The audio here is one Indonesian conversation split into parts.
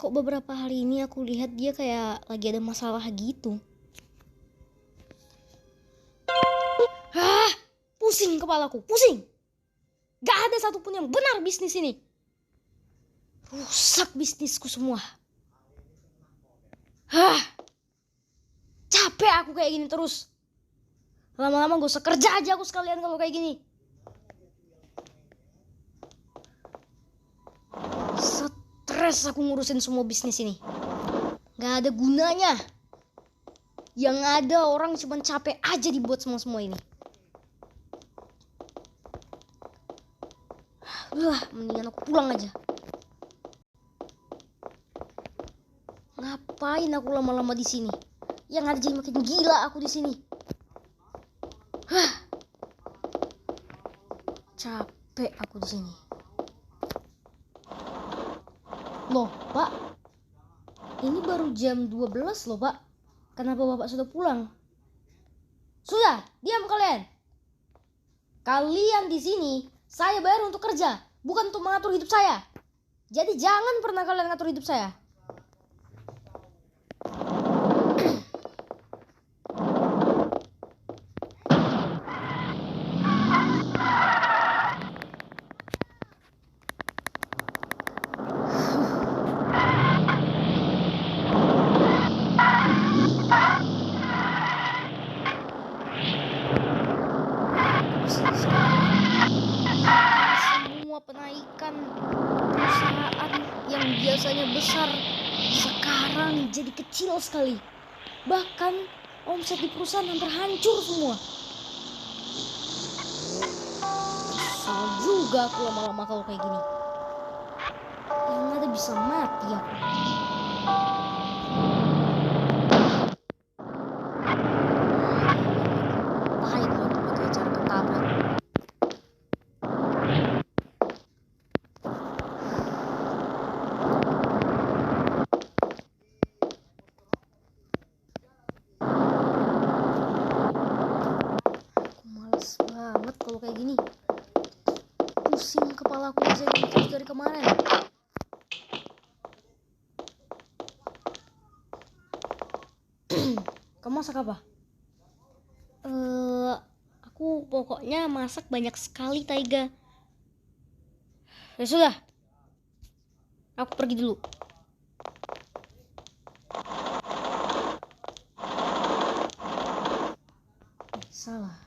Kok beberapa hari ini aku lihat dia kayak lagi ada masalah gitu. Pusing kepalaku, pusing. Gak ada satupun yang benar bisnis ini. Rusak bisnisku semua. Capek aku kayak gini terus. Lama-lama gak usah kerja aja aku sekalian kalau kayak gini. Stres aku ngurusin semua bisnis ini. Gak ada gunanya. Yang ada orang cuma capek aja dibuat semua ini. Mendingan aku pulang aja. Ngapain aku lama-lama di sini? Yang ada jadi makin gila aku di sini. Capek aku di sini. Loh, Pak. Ini baru jam 12 loh, Pak. Kenapa Bapak sudah pulang? Sudah, diam kalian. Kalian di sini saya bayar untuk kerja, bukan untuk mengatur hidup saya. Jadi jangan pernah kalian ngatur hidup saya. Semua penaikan perusahaan yang biasanya besar sekarang jadi kecil sekali. Bahkan omset di perusahaan hampir hancur semua. Kesal juga aku lama-lama kalau kayak gini. Yang ada bisa mati aku. Pahit banget pakai cara ketabrak. Banget kalau kayak gini. Pusing kepala aku aja terus dari kemarin. Kamu masak apa? Aku pokoknya masak banyak sekali, Taiga. Ya sudah. Aku pergi dulu. Salah.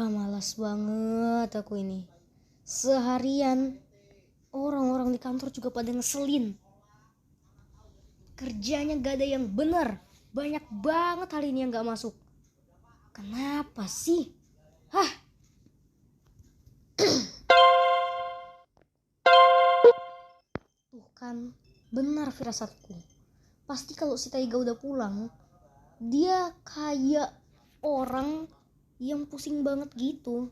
Malas banget aku ini. Seharian orang-orang di kantor juga pada ngeselin. Kerjanya gak ada yang benar. Banyak banget hari ini yang gak masuk. Kenapa sih? Tuh kan, benar firasatku. Pasti kalau si Taiga udah pulang, dia kayak orang yang pusing banget gitu.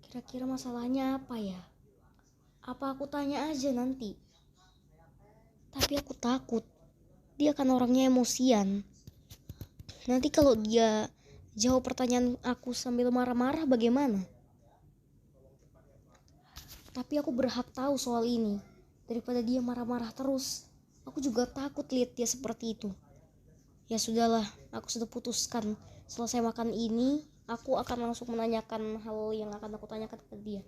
Kira-kira masalahnya apa ya? Apa aku tanya aja nanti? Tapi aku takut dia kan orangnya emosian. Nanti kalau dia jawab pertanyaan aku sambil marah-marah bagaimana? Tapi aku berhak tahu soal ini. Daripada dia marah-marah terus. Aku juga takut lihat dia seperti itu. Ya sudahlah, aku sudah putuskan. Selesai makan ini, aku akan langsung menanyakan hal yang akan aku tanyakan ke dia.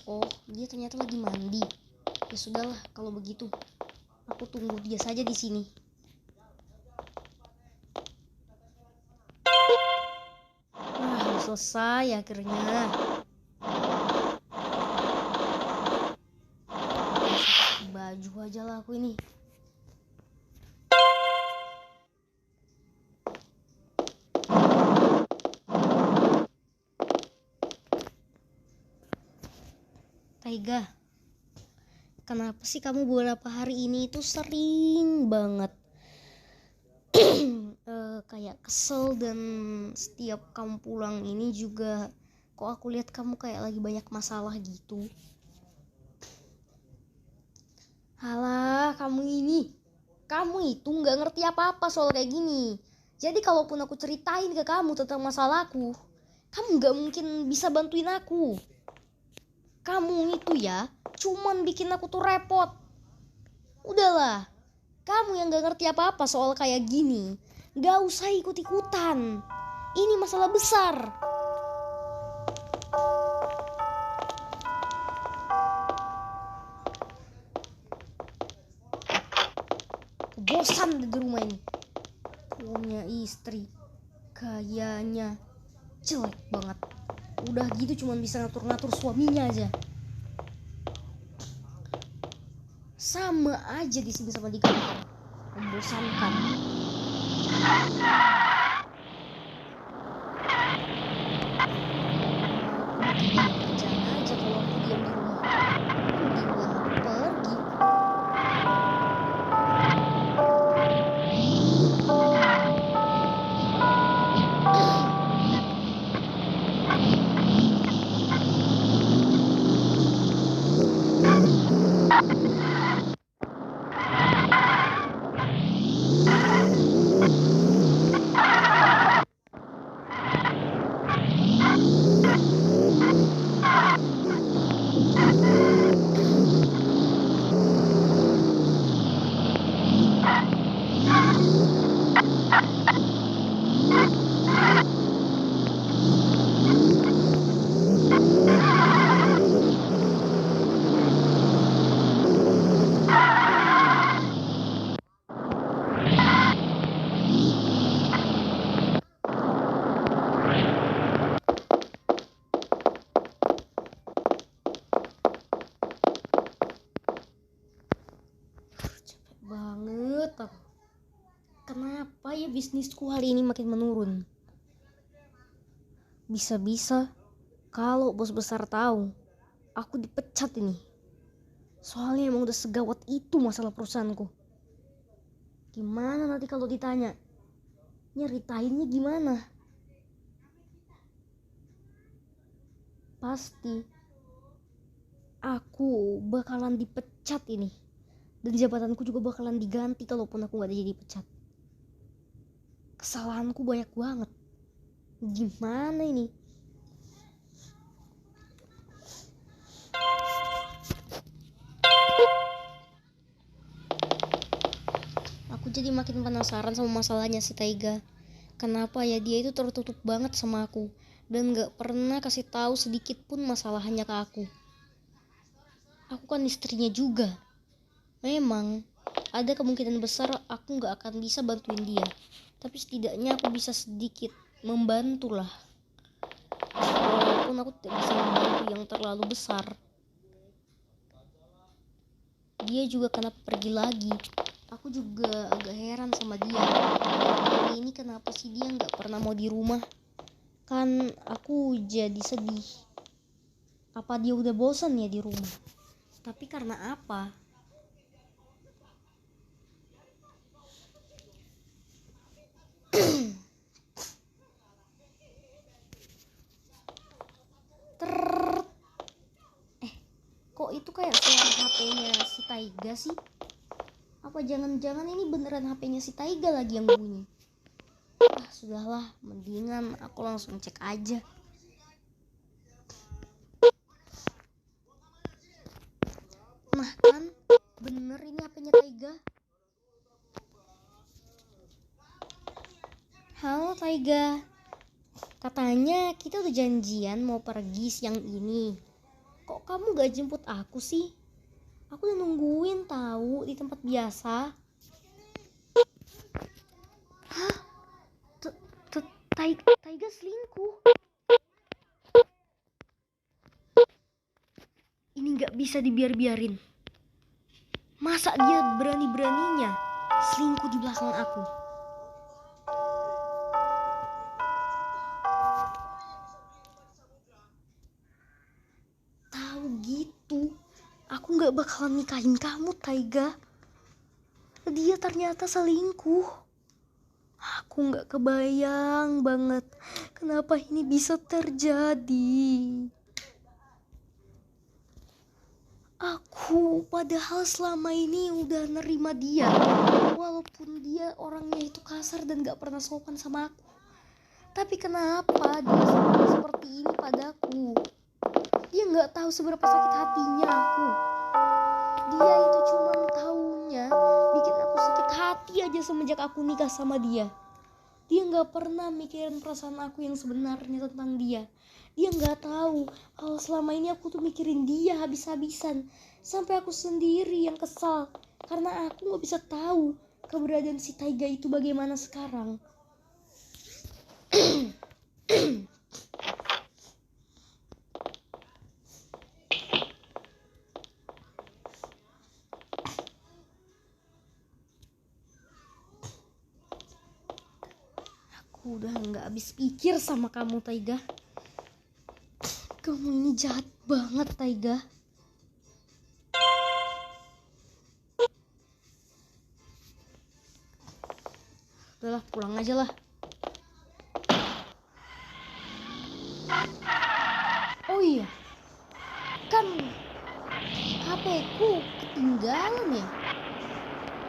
Oh, dia ternyata lagi mandi. Ya sudahlah, kalau begitu. Aku tunggu dia saja di sini. Selesai akhirnya. Baju aja lah aku ini. Taiga, kenapa sih kamu beberapa hari ini itu sering banget kayak kesel, dan setiap kamu pulang ini juga kok aku lihat kamu kayak lagi banyak masalah gitu. Halah, kamu itu nggak ngerti apa-apa soal kayak gini. Jadi kalaupun aku ceritain ke kamu tentang masalahku, kamu nggak mungkin bisa bantuin aku. Kamu itu ya cuman bikin aku tuh repot. Udahlah, kamu yang gak ngerti apa-apa soal kayak gini, gak usah ikut-ikutan. Ini masalah besar. Aku bosan di rumah ini. Punya istri, gayanya jelek banget. Udah gitu cuman bisa ngatur-ngatur suaminya aja. Sama aja di sini sama di kantor. Membosankan. Kerjaan aja kalau aku diam di rumah. Gimana aku pergi? Banget aku. Kenapa ya bisnisku hari ini makin menurun? Bisa-bisa kalau bos besar tahu aku dipecat ini. Soalnya emang udah segawat itu masalah perusahaanku. Gimana nanti kalau ditanya? Nyeritainnya gimana? Pasti aku bakalan dipecat ini. Dan jabatanku juga bakalan diganti kalaupun aku gak jadi pecat. Kesalahanku banyak banget. Gimana ini? Aku jadi makin penasaran sama masalahnya si Taiga. Kenapa ya dia itu tertutup banget sama aku dan gak pernah kasih tahu sedikit pun masalahnya ke aku. Aku kan istrinya juga. Memang ada kemungkinan besar aku gak akan bisa bantuin dia, tapi setidaknya aku bisa sedikit membantu lah. Walaupun aku tidak bisa membantu yang terlalu besar. Dia juga kenapa pergi lagi. Aku juga agak heran sama dia. Kali ini kenapa sih dia gak pernah mau di rumah? Kan aku jadi sedih. Apa dia udah bosan ya di rumah? Tapi karena apa? Kok itu kayak suara HP-nya si Taiga sih? Apa jangan-jangan ini beneran HP-nya si Taiga lagi yang bunyi? Sudahlah, mendingan aku langsung cek aja. Nah kan, bener ini HP-nya Taiga. Halo Taiga, katanya kita udah janjian mau pergi siang ini. Kok kamu gak jemput aku sih? Aku udah nungguin tahu di tempat biasa. Hah? Taiga selingkuh? Ini gak bisa dibiarin. Masa dia berani-beraninya selingkuh di belakang aku? Tahu gitu, aku gak bakalan nikahin kamu, Taiga. Dia ternyata selingkuh. Aku gak kebayang banget kenapa ini bisa terjadi. Aku padahal selama ini udah nerima dia, walaupun dia orangnya itu kasar dan gak pernah sopan sama aku. Tapi kenapa dia selalu seperti ini padaku? Dia gak tahu seberapa sakit hatinya aku. Dia itu cuma taunya bikin aku sakit hati aja semenjak aku nikah sama dia. Dia gak pernah mikirin perasaan aku yang sebenarnya tentang dia. Dia gak tahu kalau selama ini aku tuh mikirin dia habis-habisan. Sampai aku sendiri yang kesal karena aku gak bisa tahu keberadaan si Taiga itu bagaimana sekarang. Aku udah gak habis pikir sama kamu, Taiga. Kamu ini jahat banget, Taiga. Udahlah, pulang aja lah. Oh iya, kan HP-ku ketinggalan ya.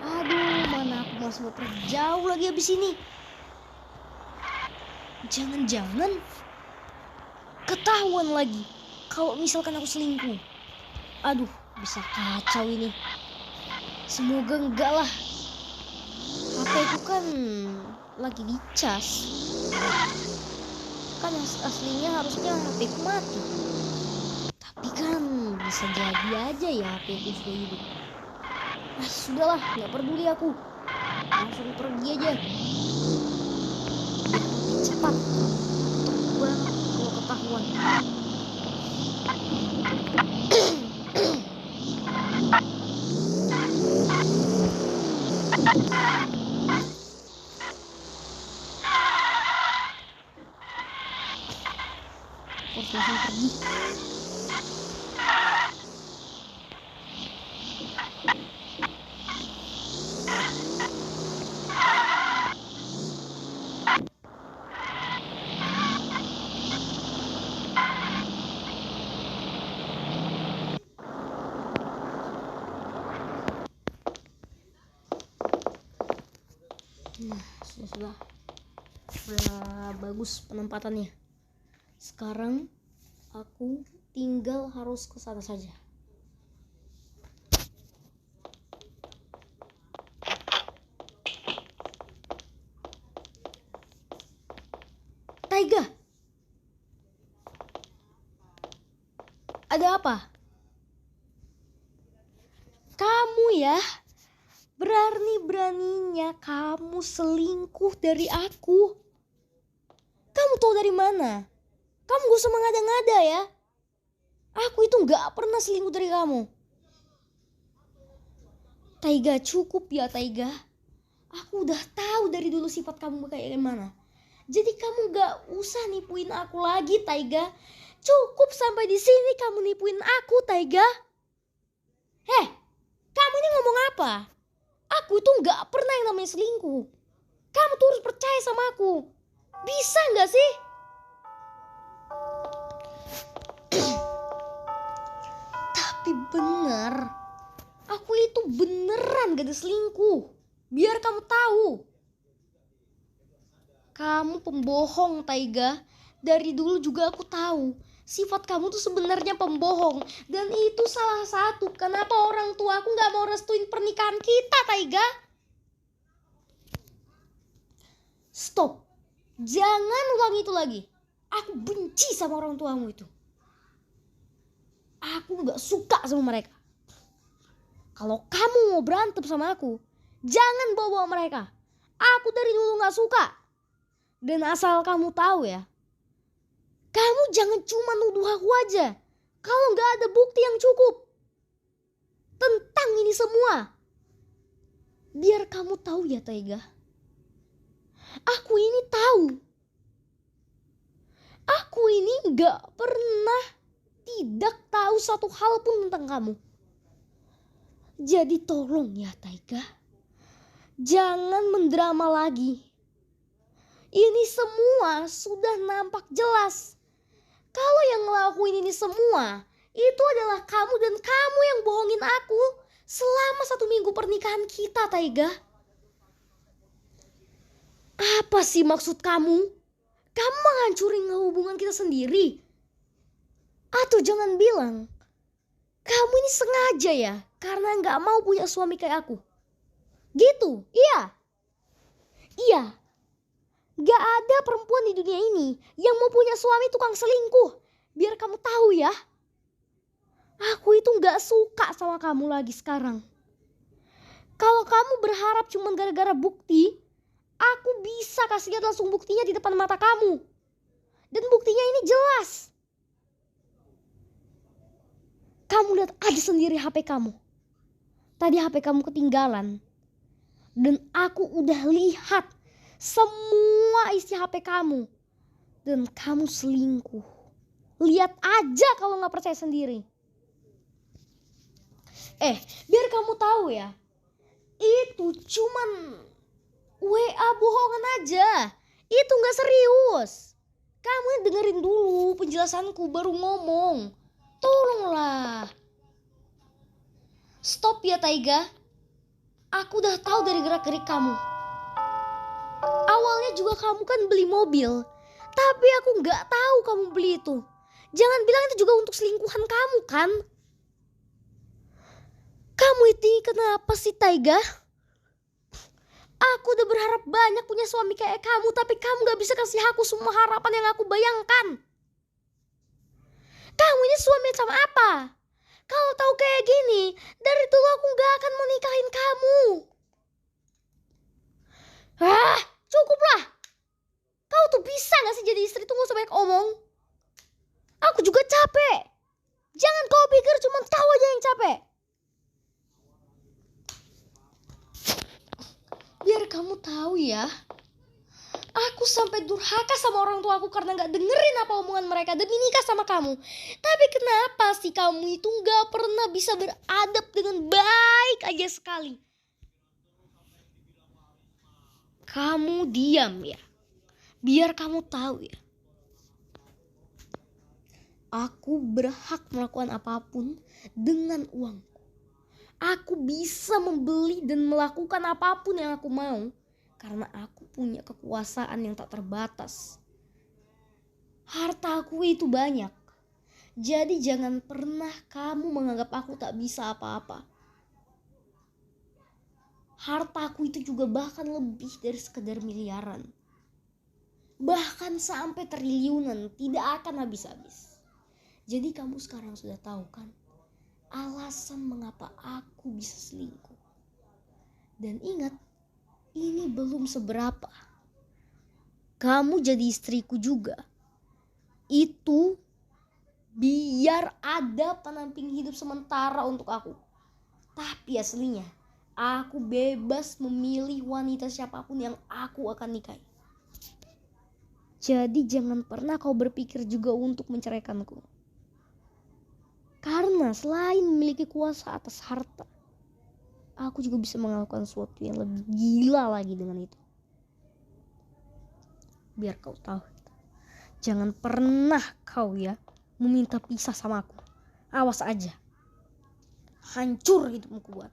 Aduh, mana aku masih mau pergi jauh lagi abis ini. Jangan-jangan ketahuan lagi kalau misalkan aku selingkuh. Aduh, bisa kacau ini. Semoga enggak lah. HP-ku kan lagi dicas. Kan aslinya harusnya HP-ku mati. Tapi kan bisa jadi aja ya HP-ku sudah hidup. Nah, sudahlah, nggak peduli aku. Langsung pergi aja. Cepat. Gue kalau ketahuan. Harus langsung pergi. Nah, sudah bagus penempatannya. Sekarang aku tinggal harus ke sana saja. Taiga, ada apa? Kamu ya, berani-beraninya kamu selingkuh dari aku. Kamu tahu dari mana? Kamu gak usah mengada-ngada ya. Aku itu gak pernah selingkuh dari kamu. Taiga, cukup ya Taiga. Aku udah tahu dari dulu sifat kamu kayak gimana. Jadi kamu gak usah nipuin aku lagi, Taiga. Cukup sampai di sini kamu nipuin aku, Taiga. Heh, kamu ini ngomong apa? Aku itu gak pernah yang namanya selingkuh. Kamu tuh harus percaya sama aku. Bisa gak sih? Tapi bener, aku itu beneran gak ada selingkuh. Biar kamu tahu. Kamu pembohong, Taiga. Dari dulu juga aku tahu sifat kamu tuh sebenarnya pembohong. Dan itu salah satu kenapa orang tua aku gak mau restuin pernikahan kita, Taiga. Stop. Jangan ulangi itu lagi. Aku benci sama orang tuamu itu. Aku gak suka sama mereka. Kalau kamu mau berantem sama aku, jangan bawa-bawa mereka. Aku dari dulu gak suka. Dan asal kamu tahu ya, kamu jangan cuma nuduh aku aja kalau gak ada bukti yang cukup tentang ini semua. Biar kamu tahu ya Taiga, aku ini tahu. Aku ini gak pernah tidak tahu satu hal pun tentang kamu. Jadi tolong ya Taiga, jangan mendrama lagi. Ini semua sudah nampak jelas. Kalau yang ngelakuin ini semua Itu adalah kamu dan kamu yang bohongin aku selama 1 minggu pernikahan kita, Taiga. Apa sih maksud kamu? Kamu menghancurin hubungan kita sendiri? Atau jangan bilang kamu ini sengaja ya karena gak mau punya suami kayak aku. Gitu, iya. Iya. Gak ada perempuan di dunia ini yang mau punya suami tukang selingkuh. Biar kamu tahu ya. Aku itu gak suka sama kamu lagi sekarang. Kalau kamu berharap cuma gara-gara bukti, aku bisa kasih lihat langsung buktinya di depan mata kamu. Dan buktinya ini jelas. Kamu lihat aja sendiri HP kamu. Tadi HP kamu ketinggalan. Dan aku udah lihat semua isi HP kamu. Dan kamu selingkuh. Lihat aja kalau gak percaya sendiri. Biar kamu tahu ya. Itu cuman WA bohongan aja. Itu gak serius. Kamu dengerin dulu penjelasanku baru ngomong. Tolonglah. Stop ya Taiga. Aku udah tahu dari gerak-gerik kamu. Awalnya juga kamu kan beli mobil. Tapi aku gak tahu kamu beli itu. Jangan bilang itu juga untuk selingkuhan kamu kan. Kamu itu kenapa sih Taiga? Aku udah berharap banyak punya suami kayak kamu. Tapi kamu gak bisa kasih aku semua harapan yang aku bayangkan. Kamu ini suami macam apa? Kalau tahu kayak gini, dari dulu aku gak akan mau nikahin kamu. Cukuplah. Kau tuh bisa gak sih jadi istri tuh gak usah banyak omong. Aku juga capek. Jangan kau pikir cuma kau aja yang capek. Biar kamu tahu ya. Aku sampai durhaka sama orang tua aku karena gak dengerin apa omongan mereka demi nikah sama kamu. Tapi kenapa sih kamu itu gak pernah bisa beradab dengan baik aja sekali? Kamu diam ya. Biar kamu tahu ya. Aku berhak melakukan apapun dengan uangku. Aku bisa membeli dan melakukan apapun yang aku mau. Karena aku punya kekuasaan yang tak terbatas. Hartaku itu banyak. Jadi jangan pernah kamu menganggap aku tak bisa apa-apa. Hartaku itu juga bahkan lebih dari sekedar miliaran. Bahkan sampai triliunan, tidak akan habis-habis. Jadi kamu sekarang sudah tahu kan alasan mengapa aku bisa selingkuh. Dan ingat, ini belum seberapa. Kamu jadi istriku juga. Itu biar ada pendamping hidup sementara untuk aku. Tapi aslinya, aku bebas memilih wanita siapapun yang aku akan nikahi. Jadi jangan pernah kau berpikir juga untuk menceraikanku. Karena selain memiliki kuasa atas harta, aku juga bisa melakukan sesuatu yang lebih gila lagi dengan itu. Biar kau tahu. Jangan pernah kau ya meminta pisah sama aku. Awas aja. Hancur hidupmu buat.